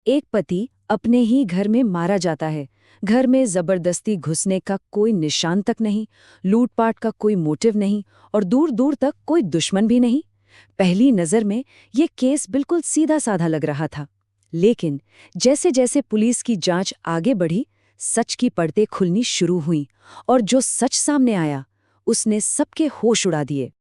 एक पति अपने ही घर में मारा जाता है। घर में जबरदस्ती घुसने का कोई निशान तक नहीं, लूटपाट का कोई मोटिव नहीं और दूर दूर तक कोई दुश्मन भी नहीं। पहली नजर में ये केस बिल्कुल सीधा साधा लग रहा था, लेकिन जैसे जैसे पुलिस की जांच आगे बढ़ी, सच की परतें खुलनी शुरू हुईं और जो सच सामने आया उसने सबके होश उड़ा दिए।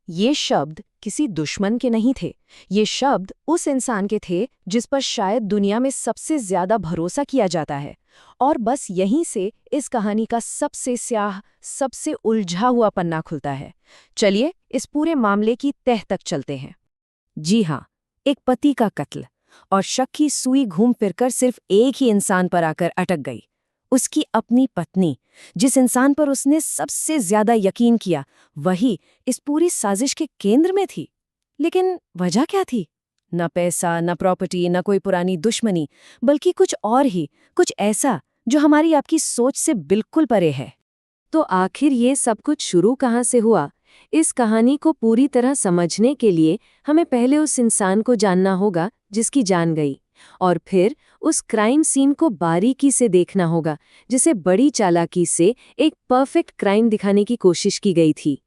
ये शब्द किसी दुश्मन के नहीं थे। ये शब्द उस इंसान के थे जिस पर शायद दुनिया में सबसे ज्यादा भरोसा किया जाता है। और बस यहीं से इस कहानी का सबसे स्याह, सबसे उलझा हुआ पन्ना खुलता है। चलिए इस पूरे मामले की तह तक चलते हैं। जी हाँ, एक पति का कत्ल, और शक की सुई घूम फिरकर सिर्फ एक ही इंसान पर आकर अटक गई, उसकी अपनी पत्नी। जिस इंसान पर उसने सबसे ज्यादा यकीन किया, वही इस पूरी साजिश के केंद्र में थी। लेकिन वजह क्या थी? न पैसा, न प्रॉपर्टी, न कोई पुरानी दुश्मनी, बल्कि कुछ और ही, कुछ ऐसा जो हमारी आपकी सोच से बिल्कुल परे है। तो आखिर ये सब कुछ शुरू कहाँ से हुआ? इस कहानी को पूरी तरह समझने के लिए हमें पहले उस इंसान को जानना होगा जिसकी जान गई, और फिर उस क्राइम सीन को बारीकी से देखना होगा जिसे बड़ी चालाकी से एक परफेक्ट क्राइम दिखाने की कोशिश की गई थी।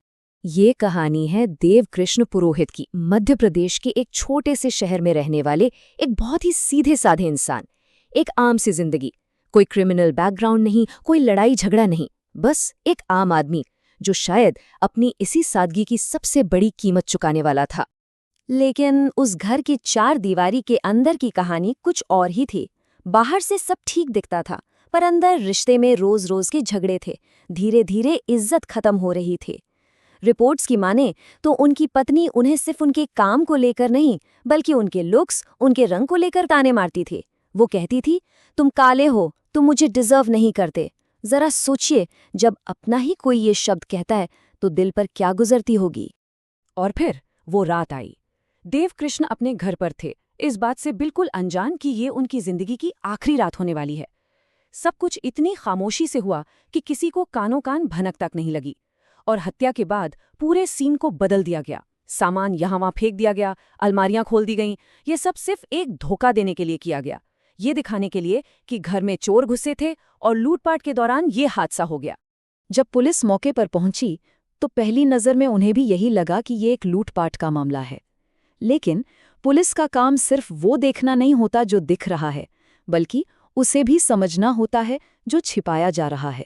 ये कहानी है देवकृष्ण पुरोहित की, मध्य प्रदेश के एक छोटे से शहर में रहने वाले एक बहुत ही सीधे साधे इंसान। एक आम सी जिंदगी, कोई क्रिमिनल बैकग्राउंड नहीं, कोई लड़ाई झगड़ा नहीं, बस एक आम आदमी जो शायद अपनी इसी सादगी की सबसे बड़ी कीमत चुकाने वाला था। लेकिन उस घर की चार दीवारी के अंदर की कहानी कुछ और ही थी। बाहर से सब ठीक दिखता था, पर अंदर रिश्ते में रोज रोज के झगड़े थे। धीरे धीरे इज्जत खत्म हो रही थी। रिपोर्ट्स की माने तो उनकी पत्नी उन्हें सिर्फ उनके काम को लेकर नहीं, बल्कि उनके लुक्स, उनके रंग को लेकर ताने मारती थी। वो कहती थी, तुम काले हो, तुम मुझे डिजर्व नहीं करते। जरा सोचिए, जब अपना ही कोई ये शब्द कहता है तो दिल पर क्या गुजरती होगी। और फिर वो रात आई। देवकृष्ण अपने घर पर थे, इस बात से बिल्कुल अनजान कि ये उनकी जिंदगी की आखिरी रात होने वाली है। सब कुछ इतनी खामोशी से हुआ कि किसी को कानों कान भनक तक नहीं लगी। और हत्या के बाद पूरे सीन को बदल दिया गया। सामान यहाँ वहाँ फेंक दिया गया, अलमारियां खोल दी गईं। ये सब सिर्फ एक धोखा देने के लिए किया गया, ये दिखाने के लिए कि घर में चोर घुसे थे और लूटपाट के दौरान ये हादसा हो गया। जब पुलिस मौके पर पहुंची तो पहली नजर में उन्हें भी यही लगा कि ये एक लूटपाट का मामला है। लेकिन पुलिस का काम सिर्फ वो देखना नहीं होता जो दिख रहा है, बल्कि उसे भी समझना होता है जो छिपाया जा रहा है।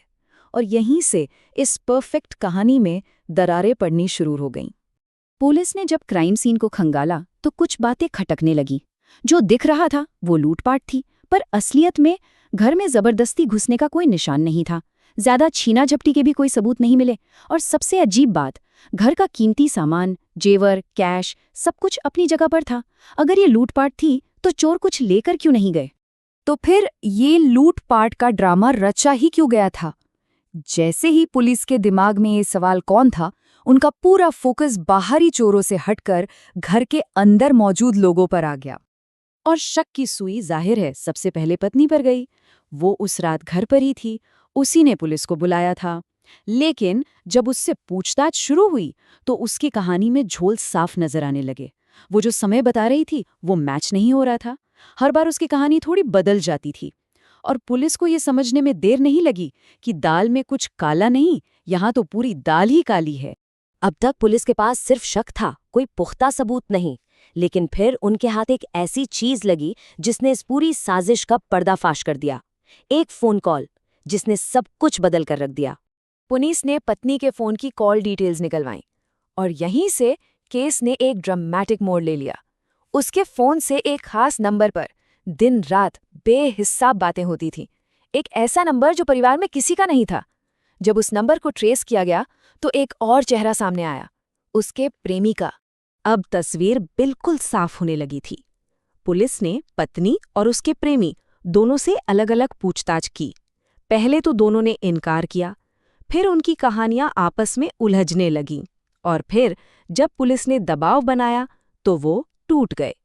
और यहीं से इस परफेक्ट कहानी में दरारें पड़नी शुरू हो गईं। पुलिस ने जब क्राइम सीन को खंगाला तो कुछ बातें खटकने लगी। जो दिख रहा था वो लूटपाट थी, पर असलियत में घर में जबरदस्ती घुसने का कोई निशान नहीं था। ज्यादा छीना झपटी के भी कोई सबूत नहीं मिले। और सबसे अजीब बात, घर का कीमती सामान, जेवर, कैश, सब कुछ अपनी जगह पर था। अगर ये लूटपाट थी तो चोर कुछ लेकर क्यों नहीं गए? तो फिर ये लूटपाट का ड्रामा रचा ही क्यों गया था? जैसे ही पुलिस के दिमाग में ये सवाल कौन था, उनका पूरा फोकस बाहरी चोरों से हटकर घर के अंदर मौजूद लोगों पर आ गया। और शक की सुई जाहिर है सबसे पहले पत्नी पर गई। वो उस रात घर पर ही थी, उसी ने पुलिस को बुलाया था। लेकिन जब उससे पूछताछ शुरू हुई तो उसकी कहानी में झोल साफ नजर आने लगे। वो जो समय बता रही थी वो मैच नहीं हो रहा था। हर बार उसकी कहानी थोड़ी बदल जाती थी। और पुलिस को ये समझने में देर नहीं लगी कि दाल में कुछ काला नहीं, यहाँ तो पूरी दाल ही काली है। अब तक पुलिस के पास सिर्फ शक था, कोई पुख्ता सबूत नहीं। लेकिन फिर उनके हाथ एक ऐसी चीज लगी जिसने इस पूरी साजिश का पर्दाफाश कर दिया। एक फोन कॉल जिसने सब कुछ बदल कर रख दिया। पुलिस ने पत्नी के फोन की कॉल डिटेल्स निकलवाईं और यहीं से केस ने एक ड्रामेटिक मोड़ ले लिया। उसके फोन से एक खास नंबर पर दिन रात बेहिसाब बातें होती थीं। एक ऐसा नंबर जो परिवार में किसी का नहीं था। जब उस नंबर को ट्रेस किया गया तो एक और चेहरा सामने आया, उसके प्रेमी का। अब तस्वीर बिल्कुल साफ होने लगी थी। पुलिस ने पत्नी और उसके प्रेमी दोनों से अलग अलग पूछताछ की। पहले तो दोनों ने इनकार किया, फिर उनकी कहानियां आपस में उलझने लगीं, और फिर जब पुलिस ने दबाव बनाया तो वो टूट गए।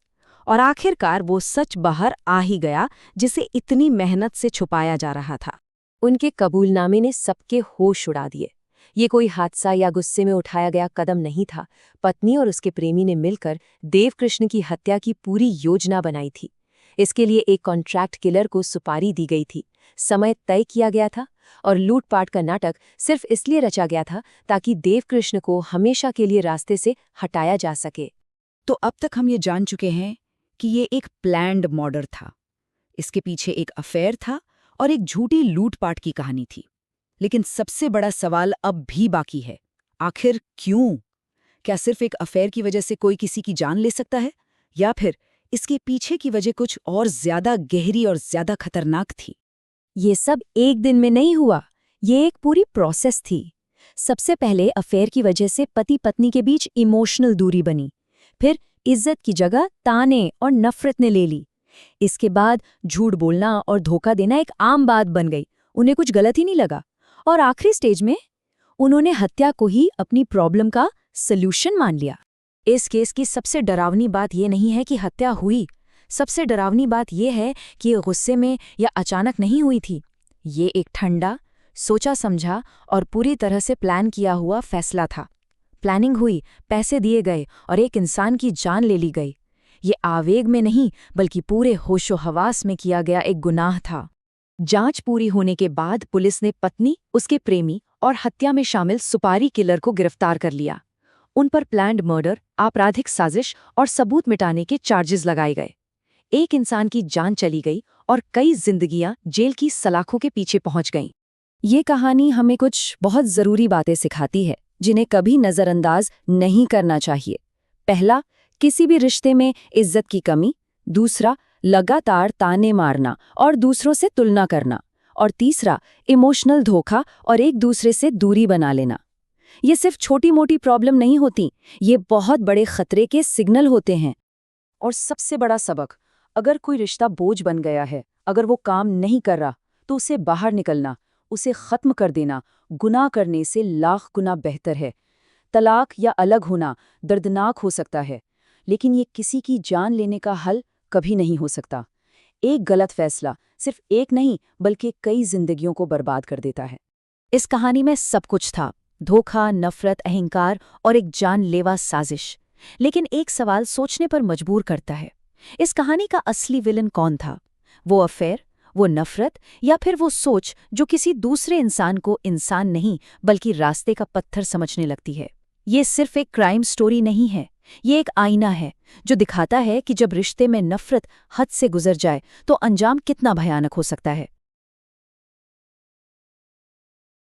और आखिरकार वो सच बाहर आ ही गया जिसे इतनी मेहनत से छुपाया जा रहा था। उनके कबूलनामे ने सबके होश उड़ा दिए। ये कोई हादसा या गुस्से में उठाया गया कदम नहीं था। पत्नी और उसके प्रेमी ने मिलकर देवकृष्ण की हत्या की पूरी योजना बनाई थी। इसके लिए एक कॉन्ट्रैक्ट किलर को सुपारी दी गई थी, समय तय किया गया था और लूटपाट का नाटक सिर्फ इसलिए रचा गया था ताकि देवकृष्ण को हमेशा के लिए रास्ते से हटाया जा सके। तो अब तक हम ये जान चुके हैं कि ये एक प्लैन्ड मर्डर था, इसके पीछे एक अफेयर था और एक झूठी लूटपाट की कहानी थी। लेकिन सबसे बड़ा सवाल अब भी बाकी है, आखिर क्यों? क्या सिर्फ एक अफेयर की वजह से कोई किसी की जान ले सकता है, या फिर इसके पीछे की वजह कुछ और ज्यादा गहरी और ज्यादा खतरनाक थी? ये सब एक दिन में नहीं हुआ, ये एक पूरी प्रोसेस थी। सबसे पहले अफेयर की वजह से पति पत्नी के बीच इमोशनल दूरी बनी, फिर इज्जत की जगह ताने और नफरत ने ले ली। इसके बाद झूठ बोलना और धोखा देना एक आम बात बन गई, उन्हें कुछ गलत ही नहीं लगा। और आखिरी स्टेज में उन्होंने हत्या को ही अपनी प्रॉब्लम का सल्यूशन मान लिया। इस केस की सबसे डरावनी बात यह नहीं है कि हत्या हुई, सबसे डरावनी बात यह है कि ये गुस्से में या अचानक नहीं हुई थी। ये एक ठंडा, सोचा समझा और पूरी तरह से प्लान किया हुआ फैसला था। प्लानिंग हुई, पैसे दिए गए और एक इंसान की जान ले ली गई। ये आवेग में नहीं बल्कि पूरे होशो हवास में किया गया एक गुनाह था। जांच पूरी होने के बाद पुलिस ने पत्नी, उसके प्रेमी और हत्या में शामिल सुपारी किलर को गिरफ्तार कर लिया। उन पर प्लान्ड मर्डर, आपराधिक साजिश और सबूत मिटाने के चार्जेस लगाए गए। एक इंसान की जान चली गई और कई जिंदगियां जेल की सलाखों के पीछे पहुंच गईं। ये कहानी हमें कुछ बहुत ज़रूरी बातें सिखाती है जिन्हें कभी नज़रअंदाज नहीं करना चाहिए। पहला, किसी भी रिश्ते में इज्जत की कमी। दूसरा, लगातार ताने मारना और दूसरों से तुलना करना। और तीसरा, इमोशनल धोखा और एक दूसरे से दूरी बना लेना। ये सिर्फ छोटी मोटी प्रॉब्लम नहीं होती, ये बहुत बड़े खतरे के सिग्नल होते हैं। और सबसे बड़ा सबक, अगर कोई रिश्ता बोझ बन गया है, अगर वो काम नहीं कर रहा, तो उसे बाहर निकलना, उसे खत्म कर देना गुनाह करने से लाख गुना बेहतर है। तलाक या अलग होना दर्दनाक हो सकता है, लेकिन ये किसी की जान लेने का हल कभी नहीं हो सकता। एक गलत फैसला सिर्फ एक नहीं बल्कि कई जिंदगियों को बर्बाद कर देता है। इस कहानी में सब कुछ था, धोखा, नफरत, अहंकार और एक जानलेवा साजिश। लेकिन एक सवाल सोचने पर मजबूर करता है, इस कहानी का असली विलन कौन था? वो अफेयर, वो नफरत, या फिर वो सोच जो किसी दूसरे इंसान को इंसान नहीं बल्कि रास्ते का पत्थर समझने लगती है? ये सिर्फ एक क्राइम स्टोरी नहीं है, ये एक आईना है जो दिखाता है कि जब रिश्ते में नफरत हद से गुजर जाए तो अंजाम कितना भयानक हो सकता है।